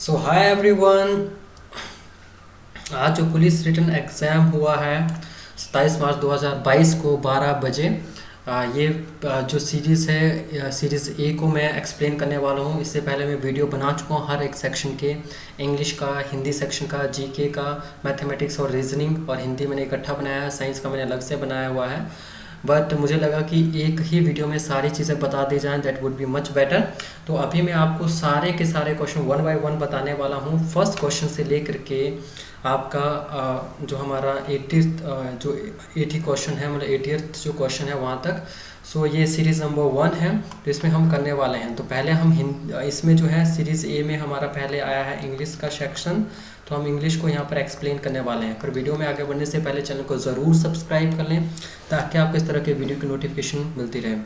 सो hi everyone. आज जो police written exam हुआ है 27 मार्च 2022 को 12 बजे। ये जो सीरीज़ है सीरीज़ ए को मैं एक्सप्लेन करने वाला हूँ। इससे पहले मैं वीडियो बना चुका हूँ हर एक सेक्शन के, इंग्लिश का, हिंदी सेक्शन का, जीके का, मैथमेटिक्स और रीजनिंग, और हिंदी मैंने इकट्ठा बनाया है, साइंस का मैंने अलग से बनाया हुआ है। बट मुझे लगा कि एक ही वीडियो में सारी चीज़ें बता दी जाएं, that would be much better. तो अभी मैं आपको सारे के सारे क्वेश्चन वन बाय वन बताने वाला हूँ, फर्स्ट क्वेश्चन से लेकर के आपका जो हमारा 80 क्वेश्चन है, मतलब 80th जो क्वेश्चन है वहाँ तक। सो ये सीरीज़ नंबर 1 है, तो इसमें हम करने वाले हैं। तो पहले हम इसमें जो है सीरीज़ ए में हमारा पहले आया है इंग्लिश का सेक्शन, तो हम इंग्लिश को यहाँ पर एक्सप्लेन करने वाले हैं। पर वीडियो में आगे बढ़ने से पहले चैनल को ज़रूर सब्सक्राइब कर लें ताकि आपको इस तरह के वीडियो की नोटिफिकेशन मिलती रहे।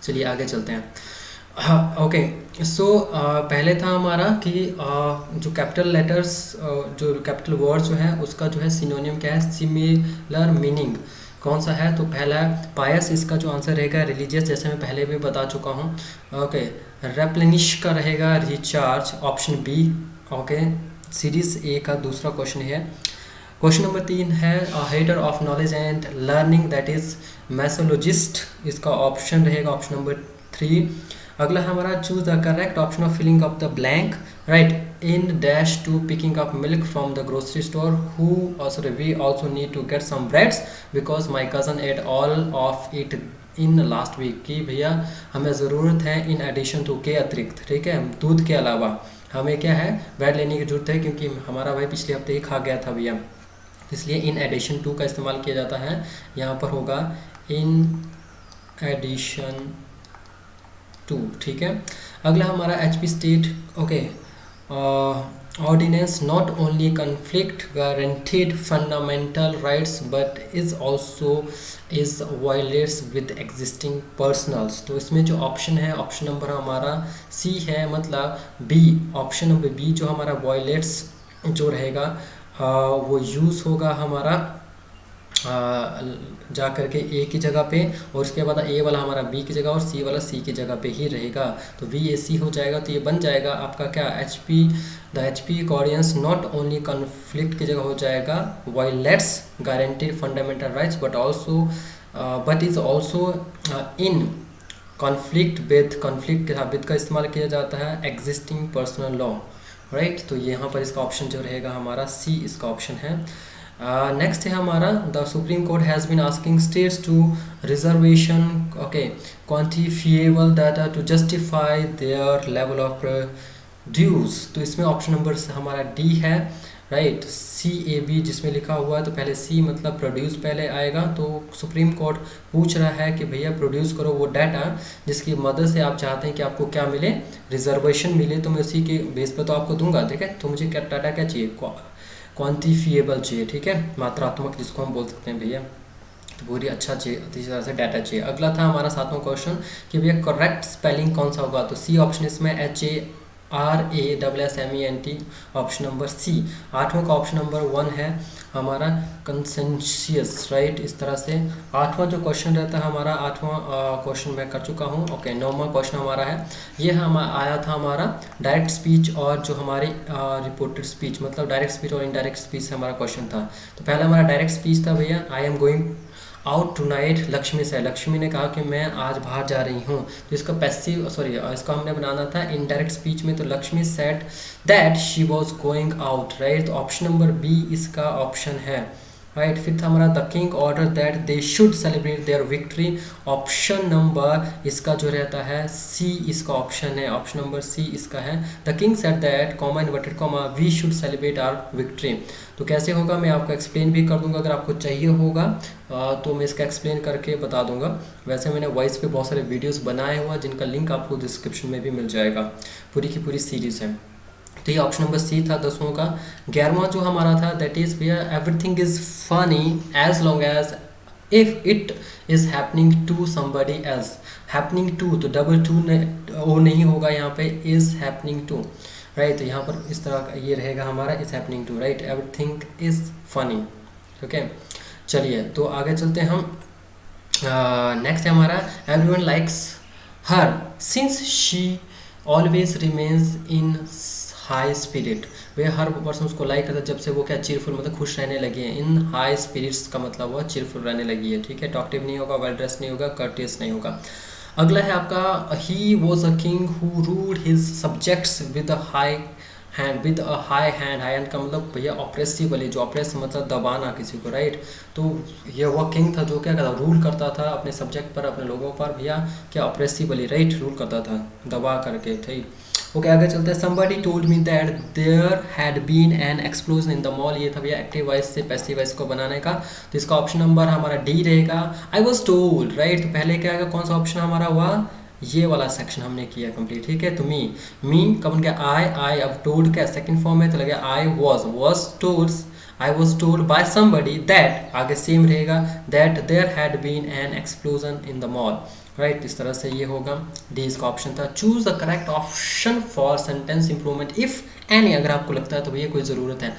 चलिए आगे चलते हैं। हाँ, ओके। सो पहले था हमारा कि जो कैपिटल लेटर्स, जो कैपिटल वर्ड्स जो है उसका जो है सिनोनिम क्या है, सिमिलर मीनिंग कौन सा है। तो पहला है पायस, इसका जो आंसर रहेगा रिलीजियस, जैसे मैं पहले भी बता चुका हूँ। ओके, रेप्लेनिश का रहेगा recharge, option B. Okay, series A का दूसरा क्वेश्चन है। क्वेश्चन नंबर 3 है hater of knowledge and learning, that is misologist, इसका ऑप्शन रहेगा ऑप्शन नंबर 3। अगला हमारा choose the correct option of filling of the blank, right in dash to picking up milk from the grocery store, oh sorry we also need to get some breads because my cousin ate all of it in last week. कि भैया हमें ज़रूरत है in addition to, के अतिरिक्त, ठीक है, दूध के अलावा हमें क्या है, ब्रेड लेने की जरूरत है क्योंकि हमारा भाई पिछले हफ्ते ही खा गया था भैया, इसलिए इन एडिशन टू का इस्तेमाल किया जाता है। यहाँ पर होगा इन एडिशन टू, ठीक है। अगला हमारा HP state, okay, ordinance not only conflict guaranteed fundamental rights but is also is violates with existing personals. तो इसमें जो ऑप्शन है, ऑप्शन नंबर हमारा सी है, मतलब बी, ऑप्शन नंबर बी जो हमारा वायलेट्स जो रहेगा वो यूज़ होगा हमारा जा करके ए की जगह पे, और उसके बाद ए वाला हमारा बी की जगह और सी वाला सी की जगह पे ही रहेगा। तो वी ए सी हो जाएगा। तो ये बन जाएगा आपका क्या, H P, the H P audience not only conflict की जगह हो जाएगा violets guaranteed fundamental rights but is also in conflict with, conflict के साबित का इस्तेमाल किया जाता है एग्जिस्टिंग पर्सनल लॉ, राइट। तो यहाँ पर इसका ऑप्शन जो रहेगा हमारा सी, इसका ऑप्शन है। नेक्स्ट है हमारा the Supreme Court has been asking states to reservation, okay, quantifiable data to justify their level of produce. तो इसमें ऑप्शन नंबर हमारा डी है, राइट, सी ए बी जिसमें लिखा हुआ है। तो पहले सी मतलब प्रोड्यूस पहले आएगा। तो सुप्रीम कोर्ट पूछ रहा है कि भैया प्रोड्यूस करो वो डाटा जिसकी मदद से आप चाहते हैं कि आपको क्या मिले, रिजर्वेशन मिले। तो मैं उसी के बेस पर तो आपको दूंगा, ठीक है। तो मुझे क्या डाटा क्या चाहिए, क्वान्टिफिएबल चाहिए, ठीक है, मात्रात्मक जिसको हम बोल सकते हैं भैया। तो पूरी अच्छा चाहिए, अच्छी तरह से डाटा चाहिए। अगला था हमारा 7वां क्वेश्चन कि भैया करेक्ट स्पेलिंग कौन सा होगा। तो सी ऑप्शन इसमें HARASSEMENT, ऑप्शन नंबर सी। 8वां का ऑप्शन नंबर 1 है हमारा कंसेंशियस, राइट। इस तरह से 8वां जो क्वेश्चन रहता है हमारा, 8वां क्वेश्चन मैं कर चुका हूँ। ओके, 9वां क्वेश्चन हमारा है, ये हम आया था हमारा डायरेक्ट स्पीच और जो हमारी रिपोर्टेड स्पीच, मतलब डायरेक्ट स्पीच और इनडायरेक्ट स्पीच से हमारा क्वेश्चन था। तो पहला हमारा डायरेक्ट स्पीच था भैया, I am going out tonight, Lakshmi से, लक्ष्मी ने कहा कि मैं आज बाहर जा रही हूँ। तो इसका पैसिव, सॉरी, इसका हमने बनाना था इनडायरेक्ट स्पीच में। तो Lakshmi said that she was going out, right. तो ऑप्शन नंबर बी इसका ऑप्शन है, राइट। फिर था हमारा the king order that they should celebrate their victory, option number इसका जो रहता है सी, इसका ऑप्शन है, ऑप्शन नंबर सी इसका है। The king said that comma inverted comma we should celebrate our victory. तो कैसे होगा मैं आपको एक्सप्लेन भी कर दूंगा, अगर आपको चाहिए होगा तो मैं इसका एक्सप्लेन करके बता दूंगा। वैसे मैंने वॉइस पे बहुत सारे वीडियोस बनाए हुए जिनका लिंक आपको डिस्क्रिप्शन में भी मिल जाएगा, पूरी की पूरी सीरीज़ है। तो ये ऑप्शन नंबर सी था 10वां का। 11वां जो हमारा था दैट इज भैया everything is funny as long as if it is happening to somebody else. Happening to, तो डबल टू ओ नहीं होगा यहाँ पे, इज हैपनिंग टू, राइट। तो यहाँ पर इस तरह का ये रहेगा हमारा, is happening to, right. Everything is funny, okay. चलिए तो आगे चलते हैं हम। नेक्स्ट है हमारा everyone likes her since she always remains in high spirit, भैया हर पर्सन उसको लाइक करता है जब से वो क्या चीरफुल मतलब खुश रहने लगी है। इन हाई स्पिरिट्स का मतलब वो चीरफुल रहने लगी है, ठीक है। टॉकटिव नहीं होगा, वेल ड्रेस नहीं होगा, कर्टियस नहीं होगा। अगला है आपका he was a king who ruled his subjects with a high hand, with a high hand. High hand का मतलब भैया ऑप्रेसिवली, जो ऑप्रेस मतलब दबाना किसी को, राइट। तो ये वह किंग था जो क्या करता, रूल करता था अपने सब्जेक्ट पर, अपने लोगों पर भैया क्या ऑप्रेसिवली, राइट, रूल करता था दबा करके, ठीक। ओके आगे चलते हैं। somebody told me that there had been an explosion in the mall। ये था भैया एक्टिव वॉइस से पैसिव वॉइस को बनाने का, तो इसका ऑप्शन नंबर हमारा डी रहेगा। आई वॉज टोल्ड, राइट, तो पहले क्या आएगा, कौन सा ऑप्शन हमारा हुआ, ये वाला सेक्शन हमने किया कंप्लीट, ठीक है। तो मी कब बन गया आई, अब टोल्ड क्या सेकंड फॉर्म है तो लगे I was told, I was told by somebody that, आगे सेम रहेगा, that there had been an explosion in the mall, right. इस तरह से ये होगा, डी इसका ऑप्शन था। Choose the correct option for sentence improvement if any, अगर आपको लगता है तो भैया कोई ज़रूरत है।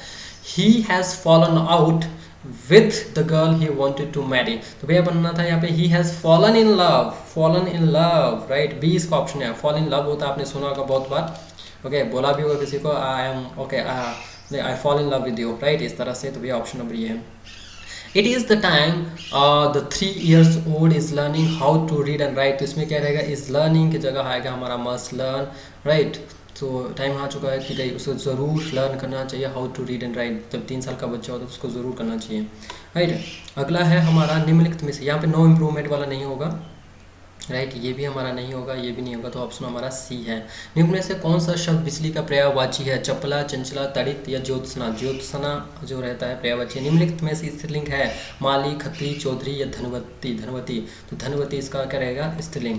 He has fallen out with the girl he wanted to marry, तो भैया बनना था यहाँ पे ही has fallen in love, right. B इसका ऑप्शन है। फॉल इन लव होता है, आपने सुना होगा बहुत बार, ओके, बोला भी होगा किसी को, I am okay, I fall in love with you, right, इस तरह से। तो भैया ऑप्शन नंबर ये है। It is the time the 3 years old is learning how to read and write, तो इसमें क्या रहेगा, इज़ लर्निंग की जगह आएगा हमारा मस्ट लर्न, राइट। तो टाइम आ चुका है कि भाई उसको ज़रूर लर्न करना चाहिए how to read and right. जब 3 साल का बच्चा होता है तो उसको ज़रूर करना चाहिए, राइट। अगला है हमारा निम्नलिखित में से, यहाँ पे नो इम्प्रूवमेंट वाला नहीं होगा, राइट, ये भी हमारा नहीं होगा, ये भी नहीं होगा, तो ऑप्शन हमारा सी है। निम्न में से कौन सा शब्द बिजली का पर्यायवाची है, चपला, चंचला, तड़ित या ज्योत्सना। ज्योत्सना जो रहता है पर्यायवाची। निम्नलिखित में से स्त्रीलिंग है माली, खत्री, चौधरी या धनवती, तो धनवती इसका क्या रहेगा, स्त्रीलिंग।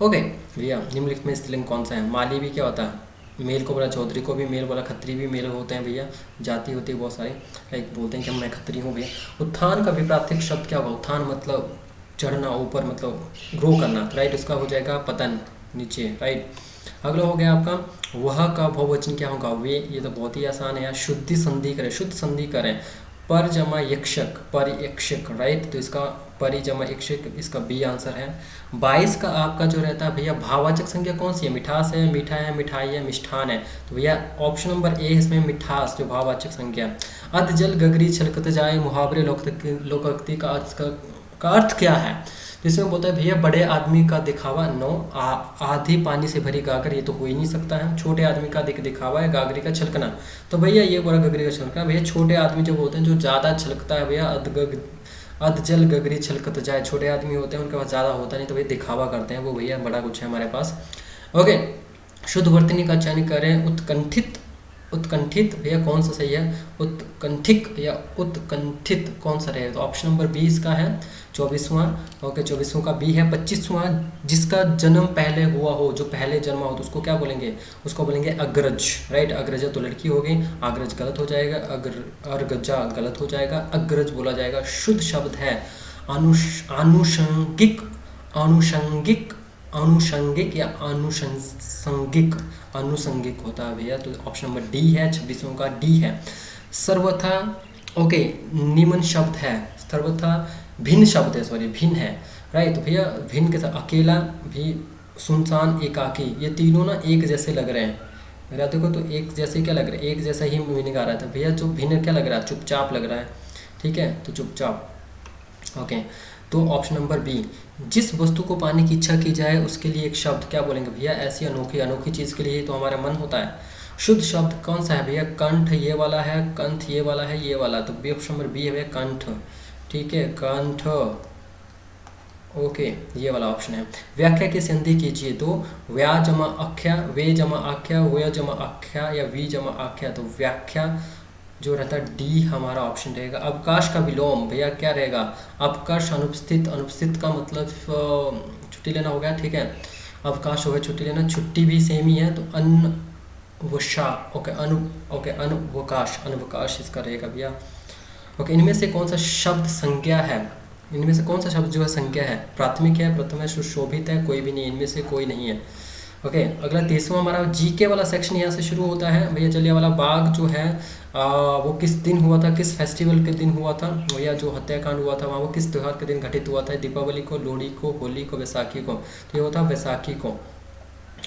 ओके भैया, निम्नलिखित में स्त्रीलिंग कौन सा है। माली भी क्या होता है, मेल को बोला, चौधरी को भी मेल बोला, खत्री भी मेल होते हैं भैया, जाति होती है बहुत सारी, लाइक बोलते हैं कि मैं खत्री हूँ भैया। उत्थान का विपरीत शब्द क्या होगा, उत्थान मतलब चढ़ना, ऊपर मतलब ग्रो करना, राइट, उसका हो जाएगा पतन, नीचे, राइट। अगला हो गया आपका वह का बहुवचन क्या होगा, वे, ये तो बहुत ही आसान है यार। शुद्ध संधि करें, शुद्ध संधि करें, पर जमा यक्षक, परियक्षक, राइट, तो इसका परि जमा यक्षक, इसका बी आंसर है। 22 का आपका जो रहता है भैया भाववाचक संज्ञा कौन सी है, मिठास है, मीठा है, मिठाई है, मिष्ठान है, तो भैया ऑप्शन नंबर ए इसमें मिठास जो भाववाचक संज्ञा। अध जल गगरी छलकत जाए, मुहावरे लोकोक्ति का अर्थ क्या है, तो इसमें बोलता है भैया बड़े आदमी का दिखावा, नो, आधी पानी से भरी गागर, ये तो हो ही नहीं सकता है। छोटे आदमी का दिखावा है गागरी का छलकना, तो भैया ये बोला गगरी का छलकना, भैया छोटे आदमी जो बोलते हैं जो ज़्यादा छलकता है भैया, अधजल गगरी छलकत जाए, छोटे आदमी होते हैं उनके पास ज़्यादा होता नहीं, तो भैया दिखावा करते हैं वो, भैया बड़ा कुछ है हमारे पास। ओके, शुद्ध वर्तनी का चयन करें। उत्कंठित भैया कौन सा सही है, उत्कंठिक या उत्कंठित कौन सा रहेगा, तो ऑप्शन नंबर 20 का है 24वां, ओके 24वां का बी है। 25वां जिसका जन्म पहले हुआ हो, जो पहले जन्मा हो, तो उसको क्या बोलेंगे, उसको बोलेंगे अग्रज, राइट। अग्रजा तो लड़की हो गई, अग्रज गलत हो जाएगा, अर्गजा गलत हो जाएगा, अग्रज बोला जाएगा। शुद्ध शब्द है आनुषंगिक या अनुषंगिक होता है भैया, तो ऑप्शन नंबर डी है, 26वां का डी है। सर्वथा ओके निम्न शब्द है, सर्वथा भिन्न शब्द है, सॉरी भिन्न है, राइट, तो भैया भिन्न के साथ अकेला भी, सुनसान, एकाकी, ये तीनों ना एक जैसे लग रहे हैं मेरा, देखो तो एक जैसे क्या लग रहा है, एक जैसा ही मीनिंग आ रहा था भैया। जो भिन्न क्या लग रहा है, चुपचाप लग रहा है, ठीक है, तो चुपचाप, ओके। तो ऑप्शन नंबर बी, जिस वस्तु को पाने की इच्छा की जाए उसके लिए एक शब्द क्या बोलेंगे भैया, ऐसी अनोखी चीज़ के लिए तो हमारा मन होता है। शुद्ध शब्द कौन सा है भैया, कंठ ये वाला है, कंठ ये वाला है, ये वाला, तो बी ऑप्शन नंबर बी है भैया कंठ, ठीक है, कंठ, ओके ये वाला ऑप्शन है। व्याख्या की संधि कीजिए, तो व्या जमा आख्या, वे जमा आख्या, वे जमा आख्या या वी जमा आख्या, तो व्याख्या जो रहता है डी हमारा ऑप्शन रहेगा। अवकाश का विलोम भैया क्या रहेगा, अवकाश अनुपस्थित, अनुपस्थित का मतलब छुट्टी लेना हो गया, ठीक है, अवकाश हो गया छुट्टी लेना, छुट्टी भी सेम ही है, तो अनवशा, ओके अनवकाश, अनवकाश इसका रहेगा भैया। ओके, इनमें से कौन सा शब्द संज्ञा है, इनमें से कौन सा शब्द जो है संज्ञा है, प्राथमिक है, प्रथम है, सुशोभित है, कोई भी नहीं, इनमें से कोई नहीं है। ओके, अगला 30वां हमारा जीके वाला सेक्शन यहाँ से शुरू होता है भैया। जलियांवाला बाग जो है वो किस दिन हुआ था, किस फेस्टिवल के दिन हुआ था भैया, जो हत्याकांड हुआ था वहाँ वो किस त्यौहार के दिन घटित हुआ था, दीपावली को, लोहड़ी को, होली को, वैसाखी को, तो ये होता है वैसाखी को,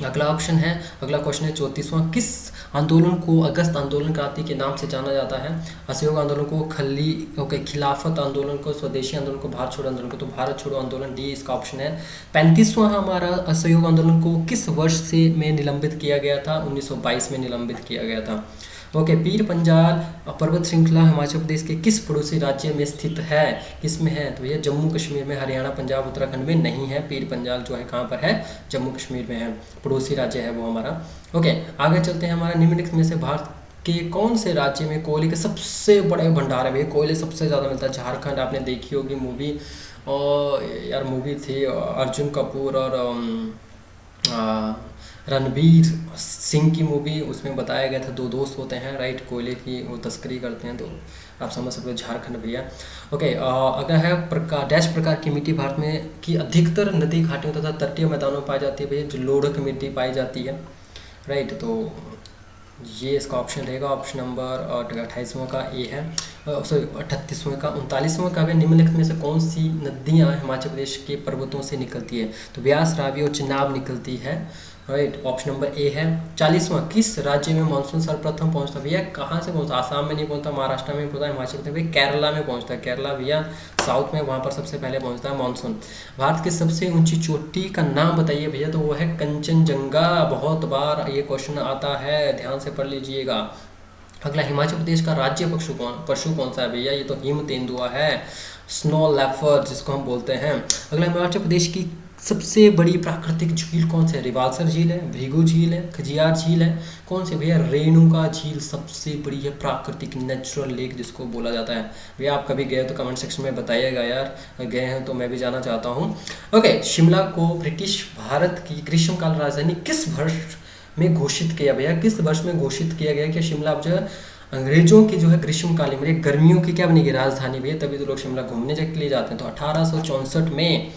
अगला ऑप्शन है, अगला क्वेश्चन है 34वां, किस आंदोलन को अगस्त आंदोलन क्रांति के नाम से जाना जाता है? असहयोग आंदोलन को खिलाफत आंदोलन को, स्वदेशी आंदोलन को, भारत छोड़ो आंदोलन को, तो भारत छोड़ो आंदोलन डी इसका ऑप्शन है। 35वां हमारा, असहयोग आंदोलन को किस वर्ष से में निलंबित किया गया था? 1922 में निलंबित किया गया था। ओके, पीर पंजाल पर्वत श्रृंखला हिमाचल प्रदेश के किस पड़ोसी राज्य में स्थित है? किस में है? तो ये जम्मू कश्मीर में, हरियाणा पंजाब उत्तराखंड में नहीं है। पीर पंजाल जो है कहाँ पर है? जम्मू कश्मीर में है, पड़ोसी राज्य है वो हमारा। ओके, आगे चलते हैं। हमारा निम्नलिखित में से भारत के कौन से राज्य में कोयले के सबसे बड़े भंडार है? भैया कोयले सबसे ज़्यादा मिलता है झारखंड। आपने देखी होगी मूवी, और यार मूवी थी अर्जुन कपूर और रणवीर सिंह की मूवी, उसमें बताया गया था दो दोस्त होते हैं, राइट, कोयले की वो तस्करी करते हैं, तो आप समझ सकते हो झारखंड भैया। ओके, अगला है डैश प्रकार की मिट्टी भारत में की अधिकतर नदी घाटियों तथा तटीय मैदानों में पाई जाती है? भैया जो लोढ़क मिट्टी पाई जाती है, राइट, तो ये इसका ऑप्शन रहेगा, ऑप्शन नंबर 28वां का ए है, सॉरी 38वां का। 39वां का है, निम्नलिखित में से कौन सी नदियाँ हिमाचल प्रदेश के पर्वतों से निकलती है? तो ब्यास, रावी और चिनाब निकलती है, राइट, ऑप्शन नंबर ए है। 40वां, किस राज्य में मानसून सर्वप्रथम पहुंचता? भैया कहाँ से पहुंचता? आसाम में नहीं पहुंचता, महाराष्ट्र में पहुंचता, हिमाचल प्रदेश में, केरला में पहुंचता है। केरला भैया साउथ में, वहाँ पर सबसे पहले पहुंचता है मानसून। भारत की सबसे ऊंची चोटी का नाम बताइए भैया, तो वो है कंचनजंगा। बहुत बार ये क्वेश्चन आता है, ध्यान से पढ़ लीजिएगा। अगला, हिमाचल प्रदेश का राज्य पशु कौन सा है? भैया ये तो हिम तेंदुआ है, स्नो लेपर्ड जिसको हम बोलते हैं। अगला, हिमाचल प्रदेश की सबसे बड़ी प्राकृतिक झील कौन सी है? रिवाल्सर झील है, भृगु झील है, खजियार झील है, कौन सी भैया? रेणुका झील सबसे बड़ी है, प्राकृतिक नेचुरल लेक जिसको बोला जाता है। भैया आप कभी गए तो कमेंट सेक्शन में बताइएगा यार, गए हैं तो मैं भी जाना चाहता हूँ। ओके, शिमला को ब्रिटिश भारत की ग्रीष्मकाल राजधानी किस वर्ष में घोषित किया? भैया किस वर्ष में घोषित किया गया कि शिमला अब जो है अंग्रेजों की जो है ग्रीष्मकालीन में गर्मियों की क्या बनेगी? राजधानी भैया, तभी तो लोग शिमला घूमने के लिए जाते हैं, तो 1864 में।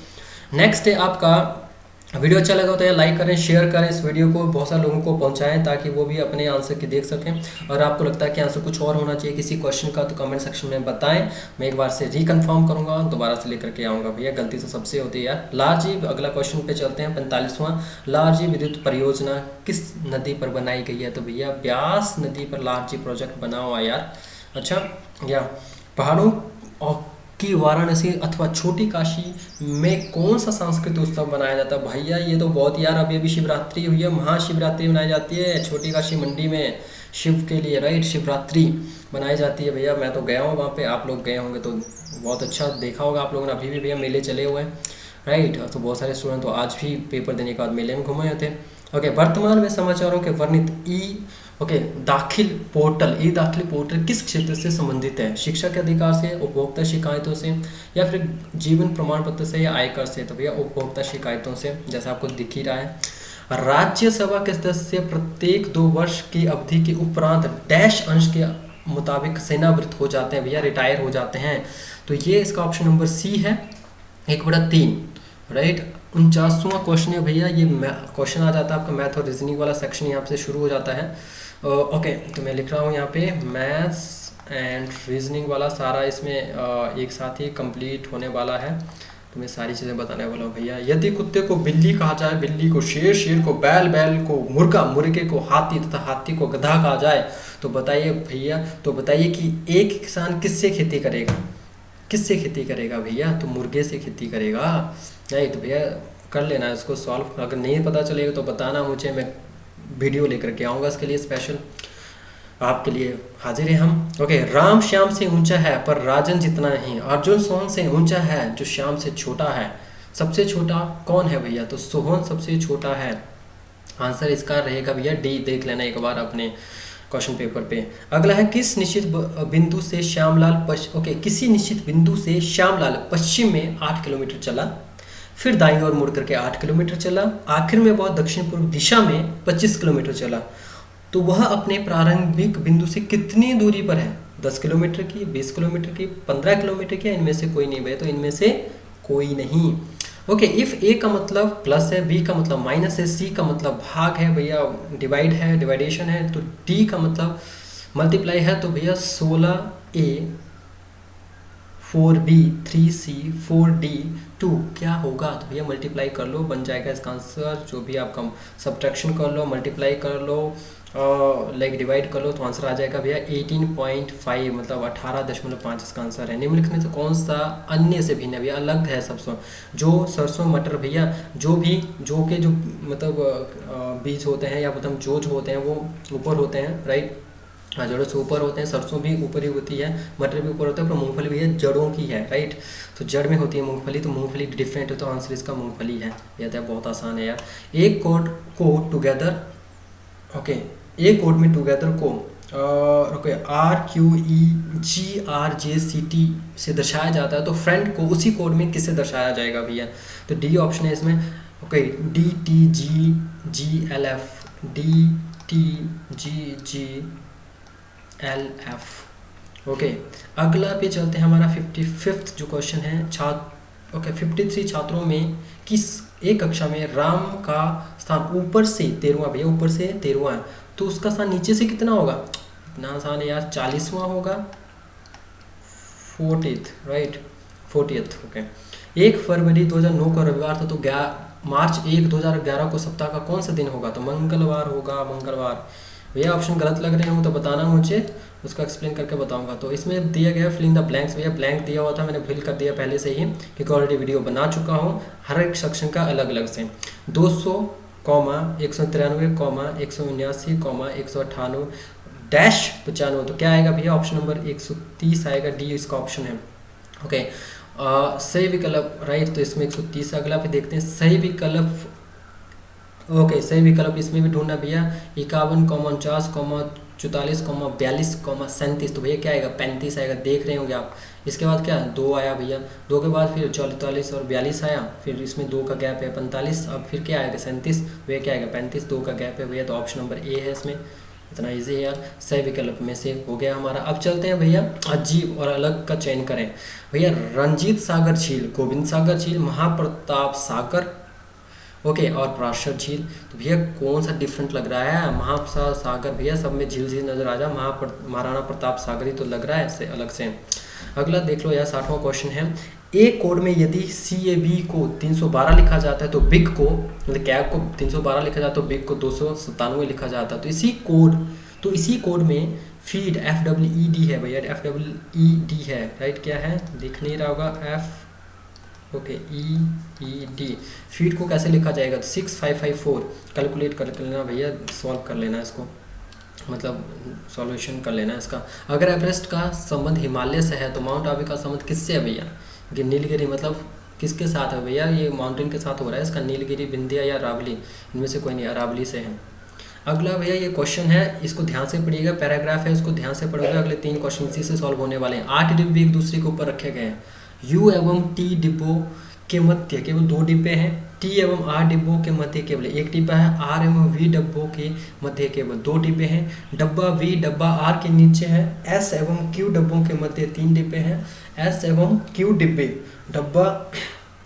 नेक्स्ट है आपका, वीडियो अच्छा लगा तो यार लाइक करें, शेयर करें इस वीडियो को, बहुत सारे लोगों को पहुंचाएं ताकि वो भी अपने आंसर की देख सकें। और आपको लगता है कि आंसर कुछ और होना चाहिए किसी क्वेश्चन का, तो कमेंट सेक्शन में बताएं, मैं एक बार से रिकन्फर्म करूंगा, दोबारा से लेकर के आऊँगा। भैया गलती तो सबसे होती है यार। लारजी, अगला क्वेश्चन पे चलते हैं, 45वां, लारजी विद्युत परियोजना किस नदी पर बनाई गई है? तो भैया ब्यास नदी पर लारजी प्रोजेक्ट बना हुआ है यार। अच्छा, या पहाड़ों कि वाराणसी अथवा छोटी काशी में कौन सा सांस्कृतिक उत्सव मनाया जाता है? भैया ये तो बहुत यार, अभी अभी शिवरात्रि हुई है, महाशिवरात्रि मनाई जाती है छोटी काशी मंडी में, शिव के लिए, राइट, शिवरात्रि मनाई जाती है। भैया मैं तो गया हूँ वहाँ पे, आप लोग गए होंगे तो बहुत अच्छा देखा होगा आप लोगों ने। अभी भी भैया मेले चले हुए हैं, राइट, तो बहुत सारे स्टूडेंट तो आज भी पेपर देने के बाद मेले में घूमे होते हैं। ओके, वर्तमान में समाचारों के वर्णित दाखिल पोर्टल किस क्षेत्र से संबंधित है? शिक्षा के अधिकार से, उपभोक्ता शिकायतों से, या फिर जीवन प्रमाण पत्र से, या आयकर से? तो भैया उपभोक्ता शिकायतों से, जैसा आपको दिख ही रहा है। राज्यसभा के सदस्य प्रत्येक 2 वर्ष की अवधि के उपरांत डैश अंश के मुताबिक सेनावृत्त हो जाते हैं, भैया रिटायर हो जाते हैं, तो ये इसका ऑप्शन नंबर सी है, 1/3, राइट। 49वां क्वेश्चन है भैया, ये क्वेश्चन आ जाता है आपका मैथ और रीजनिंग वाला सेक्शन यहाँ से शुरू हो जाता है। ओके, तो मैं लिख रहा हूँ यहाँ पे मैथ्स एंड रीजनिंग वाला सारा इसमें एक साथ ही कंप्लीट होने वाला है, तो मैं सारी चीज़ें बताने वाला हूँ भैया। यदि कुत्ते को बिल्ली कहा जाए, बिल्ली को शेर, शेर को बैल, बैल को मुर्गा, मुर्गे को हाथी तथा हाथी को गधा कहा जाए, तो बताइए भैया, तो बताइए कि एक किसान किससे खेती करेगा? किससे खेती करेगा भैया? तो मुर्गे से खेती करेगा, नहीं? तो भैया कर लेना इसको सॉल्व, अगर नहीं पता चलेगा तो बताना मुझे, मैं वीडियो लेकर के आऊँगा इसके लिए स्पेशल, आपके लिए हाजिर है हम। ओके, राम श्याम से ऊंचा है पर राजन जितना नहीं, अर्जुन सोहन से ऊंचा है जो श्याम से छोटा है, सबसे छोटा कौन है भैया? तो सोहन सबसे छोटा है, आंसर इसका रहेगा भैया डी, देख लेना एक बार अपने क्वेश्चन पेपर पे। अगला है, किस निश्चित बिंदु से श्यामलाल किसी निश्चित बिंदु से श्यामलाल पश्चिम में 8 किलोमीटर चला, फिर दाईं ओर मुड़ करके 8 किलोमीटर चला, आखिर में वह दक्षिण पूर्व दिशा में 25 किलोमीटर चला, तो वह अपने प्रारंभिक बिंदु से कितनी दूरी पर है? 10 किलोमीटर की, 20 किलोमीटर की, 15 किलोमीटर की, इनमें से कोई नहीं भैया, तो इनमें से कोई नहीं। ओके, इफ ए का मतलब प्लस है, बी का मतलब माइनस है, सी का मतलब भाग है भैया, डिवाइड है, डिवाइडेशन है, तो डी का मतलब मल्टीप्लाई है, तो भैया 16A 4b 3c 4d 2 क्या होगा? तो भैया मल्टीप्लाई कर लो, बन जाएगा इसका आंसर। जो भी आप सब्ट्रैक्शन कर लो, मल्टीप्लाई कर लो, लाइक डिवाइड कर लो, तो आंसर आ जाएगा भैया 18.5, मतलब 18.5 इसका आंसर है। निम्नलिखित में से कौन सा अन्य से भिन्न है भैया? अलग है सरसों, जो सरसों मटर भैया जो के जो मतलब बीज होते हैं या मतलब जो होते हैं वो ऊपर होते हैं, राइट, जड़ों से ऊपर होते हैं। सरसों भी ऊपर ही होती है, मटर भी ऊपर होता है, पर मूंगफली भी है जड़ों की है, राइट। तो जड़ में होती है मूंगफली, तो मूंगफली डिफरेंट है, तो आंसर इसका मूंगफली है। याद है, बहुत आसान है यार। एक कोड को टुगेदर, ओके, एक कोड में टुगेदर को ओके RQEGRJCT से दर्शाया जाता है, तो फ्रेंड को उसी कोड में किससे दर्शाया जाएगा भैया? तो डी ऑप्शन है इसमें, ओके, DTGGLF, DTGGLF। ओके, अगला पे चलते हैं, हमारा 55th जो क्वेश्चन है। 53 छात्रों में किस एक कक्षा में राम का स्थान ऊपर से 13वां, भैया ऊपर से 13वां है, तो उसका स्थान नीचे से कितना होगा? इतना आसान है यार, 40वां होगा, 40th, राइट, 40th। ओके, 1 फरवरी 2009 का रविवार था, तो मार्च 1 2011 को सप्ताह का कौन सा दिन होगा? तो मंगलवार होगा, मंगलवार। भैया ऑप्शन गलत लग रहे हो तो बताना मुझे, उसका एक्सप्लेन करके बताऊंगा। तो इसमें दिया गया फिलिंग द ब्लैंक्स, भैया ब्लैंक दिया हुआ था, मैंने फिल कर दिया पहले से ही, क्योंकि ऑलरेडी वीडियो बना चुका हूँ हर एक सेक्शन का अलग अलग से। 200, 193, 179, 198 डैश 95, तो क्या आएगा भैया? ऑप्शन नंबर 130 आएगा, डी इसका ऑप्शन है। ओके, सही विकल्प, राइट, तो इसमें 130। अगला पे देखते हैं सही विकल्प। ओके, सही विकल्प इसमें भी ढूंढना भैया, 51, 49, 44, 42, 37, तो भैया क्या आएगा? 35 आएगा, देख रहे होंगे आप। इसके बाद क्या? 2 आया भैया, 2 के बाद फिर 44 और 42 आया, फिर इसमें 2 का गैप है 45, अब फिर क्या आएगा? 37, भैया क्या आएगा? 35, 2 का गैप है भैया, तो ऑप्शन नंबर ए है इसमें। इतना इजी है यार, सही विकल्प में से हो गया हमारा। अब चलते हैं भैया अजीब और अलग का चयन करें भैया। रंजीत सागर झील, गोविंद सागर झील, महाप्रताप सागर, ओके, और पराशर झील, तो भैया कौन सा डिफरेंट लग रहा है? महाप्रताप सागर भैया सब में झील झील नजर आ जा, महाराणा प्रताप सागर ही तो लग रहा है इससे अलग से। अगला देख लो यार, 60वां क्वेश्चन है। एक कोड में यदि CAB को 312 लिखा जाता है, तो बिग को, मतलब कैब को 312 लिखा जाता है, तो बिग को 297 लिखा जाता है। तो इसी कोड में फीड FEED है भैया, FEED है, राइट, क्या है दिख नहीं रहा होगा, ओके, EED। फीड को कैसे लिखा जाएगा? तो 6554 कैलकुलेट कर लेना भैया, सॉल्व कर लेना इसको, मतलब सॉल्यूशन कर लेना इसका। अगर एवरेस्ट का संबंध हिमालय से है, तो माउंट आबू का संबंध किससे है भैया? नीलगिरी, मतलब किसके साथ है भैया? ये माउंटेन के साथ हो रहा है इसका, नीलगिरी, विंध्या या अरावली, इनमें से कोई नहीं, अरावली से है। अगला भैया ये क्वेश्चन है, इसको ध्यान से पढ़िएगा, पैराग्राफ है, इसको ध्यान से पढ़ोगे, अगले 3 क्वेश्चन इसी से सॉल्व होने वाले हैं। 8 डिब्बे एक दूसरे के ऊपर रखे गए हैं। U एवं T डिब्बों के मध्य केवल 2 डिब्बे हैं, T एवं R डिब्बों के मध्य केवल 1 डिब्बा है, R एवं V डिब्बों के मध्य केवल 2 डिब्बे हैं, डब्बा V डब्बा R के नीचे है, S एवं Q डिब्बों के मध्य 3 डिब्बे हैं, S एवं Q डिब्बे डब्बा,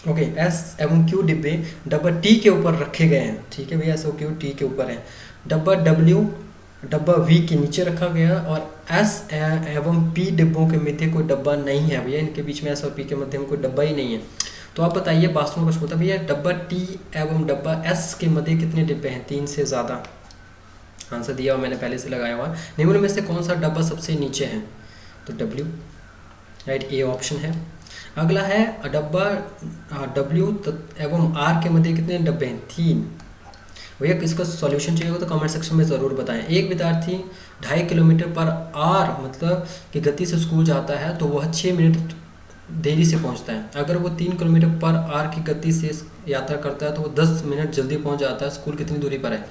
ओके, S एवं Q डिब्बे डब्बा T के ऊपर रखे गए हैं, ठीक है भैया, S और Q T के ऊपर है। डब्बा W डब्बा V के नीचे रखा गया, और S एवं P डिब्बों के मध्य कोई डब्बा नहीं है भैया, इनके बीच में S और P के मध्य में कोई डब्बा ही नहीं है। तो आप बताइए, वास्तव में कुछ होता है भैया, डब्बा T एवं डब्बा S के मध्य कितने डिब्बे हैं? 3 से ज़्यादा। आंसर दिया हुआ मैंने पहले से लगाया हुआ। निम्न में से कौन सा डब्बा सबसे नीचे है? तो W, राइट, ए ऑप्शन है। अगला है डब्बा W एवं R के मध्य कितने डब्बे हैं? 3। भैया इसका सॉल्यूशन चाहिए हो तो कमेंट सेक्शन में ज़रूर बताएं। एक विद्यार्थी 2.5 किलोमीटर पर आर मतलब की गति से स्कूल जाता है, तो वह 6 मिनट देरी से पहुंचता है। अगर वो 3 किलोमीटर पर आर की गति से यात्रा करता है, तो वो 10 मिनट जल्दी पहुंच जाता है। स्कूल कितनी दूरी पर है?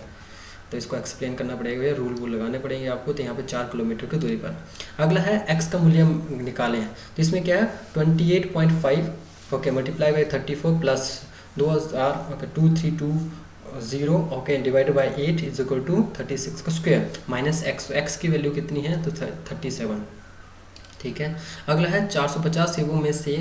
तो इसको एक्सप्लेन करना पड़ेगा भैया, रूल लगाने पड़ेंगे आपको। तो यहाँ पे 4 किलोमीटर की दूरी पर। अगला है x का मूल्य निकालें, तो इसमें क्या है 28.5, okay, multiply by 34 plus 2000, okay, 2320, okay, divide by 8 is equal to 36 का स्क्वायर माइनस x की वैल्यू कितनी है? तो 37, ठीक है। अगला है 450 सेबों में से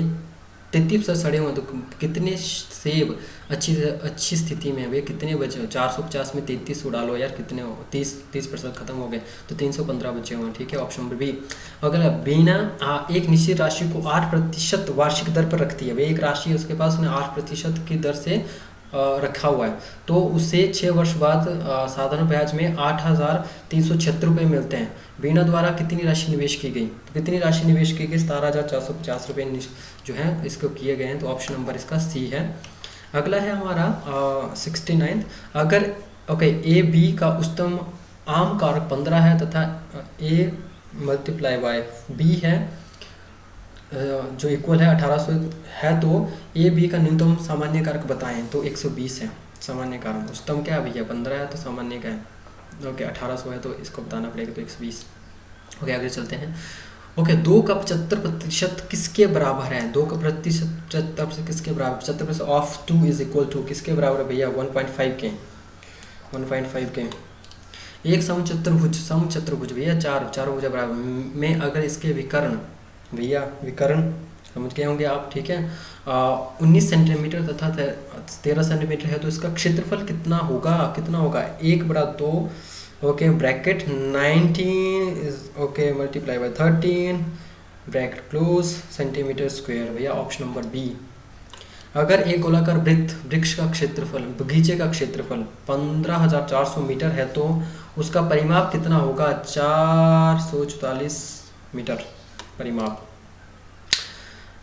33% सड़े हुए हैं, तो कितने सेब अच्छी स्थिति में है भैया, कितने बचे हो? 450 में 33 उड़ा लो यार, कितने हो? 30% खत्म हो गए, तो 315 बचे हुए हैं। ठीक है, ऑप्शन नंबर बी। अगला, बीना एक निश्चित राशि को 8% वार्षिक दर पर रखती है। भैया एक राशि है उसके पास, उन्हें 8% की दर से रखा हुआ है, तो उसे 6 वर्ष बाद साधारण ब्याज में 8,376 रुपये मिलते हैं। बीना द्वारा कितनी राशि निवेश की गई? तो कितनी राशि निवेश की गई? 17,450 रुपये जो है इसको किए गए हैं, तो ऑप्शन नंबर इसका सी है। अगला है हमारा 69। अगर ओके, ए बी का उच्चतम आम कारक 15 है तथा ए मल्टीप्लाई बाय बी है जो इक्वल है 1800 है, तो ए बी का न्यूनतम सामान्य कारक बताएं, तो 120 है सामान्य कारक। उच्चतम क्या है भैया? 15 है, तो सामान्य क्या है? ओके 1800 है, तो इसको बताना पड़ेगा, तो 120। ओके आगे चलते हैं। ओके, 2 का 75% किसके बराबर है? 2 का 75% किसके बराबर? 75% ऑफ 2 इज इक्वल टू किसके बराबर है भैया? 1.5 के। 1.5 के। एक समचतुर्भुज भैया चारों भुजा बराबर में अगर इसके विकर्ण भैया, विकर्ण समझ गए होंगे आप, ठीक है, 19 सेंटीमीटर तथा 13 सेंटीमीटर है, तो इसका क्षेत्रफल कितना होगा? 1/2 okay bracket 19 okay multiply by 13 bracket close centimetre square. भैया ऑप्शन नंबर बी। अगर एक गोलाकार वृक्ष का क्षेत्रफल, बगीचे का क्षेत्रफल 15,400 मीटर है, तो उसका परिमाप कितना होगा? 444 मीटर परिमाप।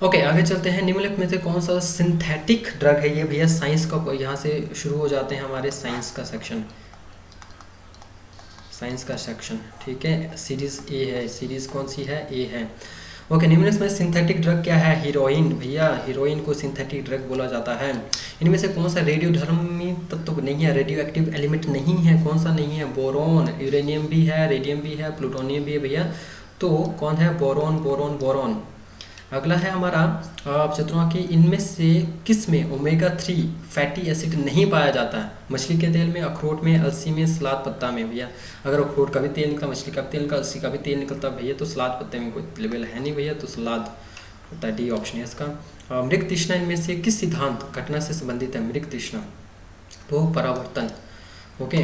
ओके आगे चलते हैं। निम्नलिखित में से कौन सा सिंथेटिक ड्रग है? ये भैया साइंस का, यहाँ से शुरू हो जाते हैं हमारे साइंस का सेक्शन। ठीक है, सीरीज ए है। सीरीज कौन सी है? ए है। ओके, निम्नलिखित में सिंथेटिक ड्रग क्या है? हीरोइन। भैया हीरोइन को सिंथेटिक ड्रग बोला जाता है। इनमें से कौन सा रेडियोधर्मी तत्व नहीं है? रेडियो एक्टिव एलिमेंट नहीं है? कौन सा नहीं है? बोरोन। यूरेनियम भी है, रेडियम भी है, प्लूटोनियम भी है भैया, तो कौन है? बोरोन। अगला है हमारा चतुर्थ कि इनमें से किस में ओमेगा 3 फैटी एसिड नहीं पाया जाता है? मछली के तेल में, अखरोट में, अलसी में, सलाद पत्ता में। भैया अगर अखरोट का भी तेल निकला, मछली का भी तेल निकला, अलसी का भी तेल निकलता भैया, तो सलाद पत्ते में कोई लेवल है नहीं भैया, तो सलाद होता है, डी ऑप्शन है इसका। मृग तृष्णा इनमें से किस सिद्धांत घटना से संबंधित है? मृग तृष्णा तो परावर्तन। ओके,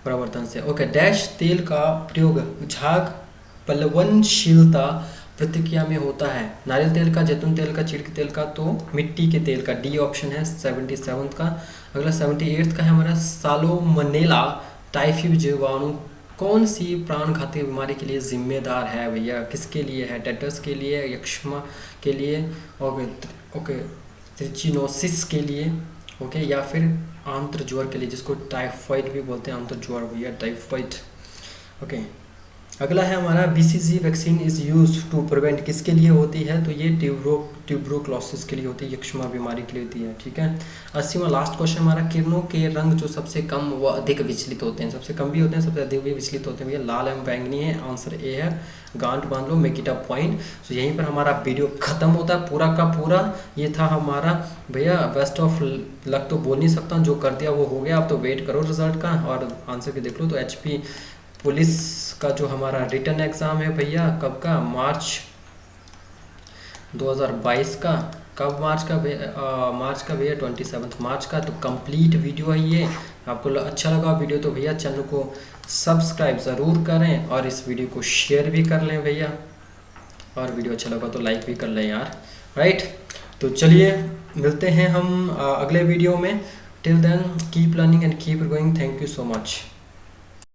परावर्तन से। ओके, डैश तेल का प्रयोग झाग पलवनशीलता प्रतिक्रिया में होता है? नारियल तेल का, जैतून तेल का, चिड़ के तेल का, तो मिट्टी के तेल का, डी ऑप्शन है 77 का। अगला 78 का है हमारा सालोमोनेला टाइफी जीवाणु कौन सी प्राणघाती बीमारी के लिए जिम्मेदार है? भैया किसके लिए है? टेटस के लिए, यक्ष्मा के लिए, ओके त्रिचिनोसिस के लिए, ओके, या फिर आंत्रज्वर के लिए, जिसको टाइफाइड भी बोलते हैं, आंत्रज्वर भैया, टाइफाइड। ओके, अगला है हमारा BCG vaccine is used to prevent, किसके लिए होती है? तो ये ट्यूबरोक्लोसिस के लिए होती है, यक्ष्मा बीमारी के लिए होती है। ठीक है, 80वां लास्ट क्वेश्चन हमारा, किरणों के रंग जो सबसे कम व अधिक विचलित होते हैं? सबसे कम भी होते हैं, सबसे अधिक भी विचलित होते हैं भैया, लाल एवं बैंगनी है। आंसर ए है, गांठ बांध लो, मेक इट अ पॉइंट। तो यहीं पर हमारा वीडियो खत्म होता है पूरा का पूरा। ये था हमारा भैया, बेस्ट ऑफ लक तो बोल नहीं सकता, जो कर दिया वो हो गया, अब तो वेट करो रिजल्ट का और आंसर के देख लो। तो एचपी पुलिस का जो हमारा रिटर्न एग्ज़ाम है भैया, कब का? मार्च 2022 का। कब मार्च का भैया 27 मार्च का। तो कंप्लीट वीडियो है ये। आपको अच्छा लगा वीडियो तो भैया चैनल को सब्सक्राइब ज़रूर करें और इस वीडियो को शेयर भी कर लें भैया, और वीडियो अच्छा लगा तो लाइक भी कर लें यार, राइट। तो चलिए मिलते हैं हम अगले वीडियो में। Till then keep learning and keep going. Thank you so much.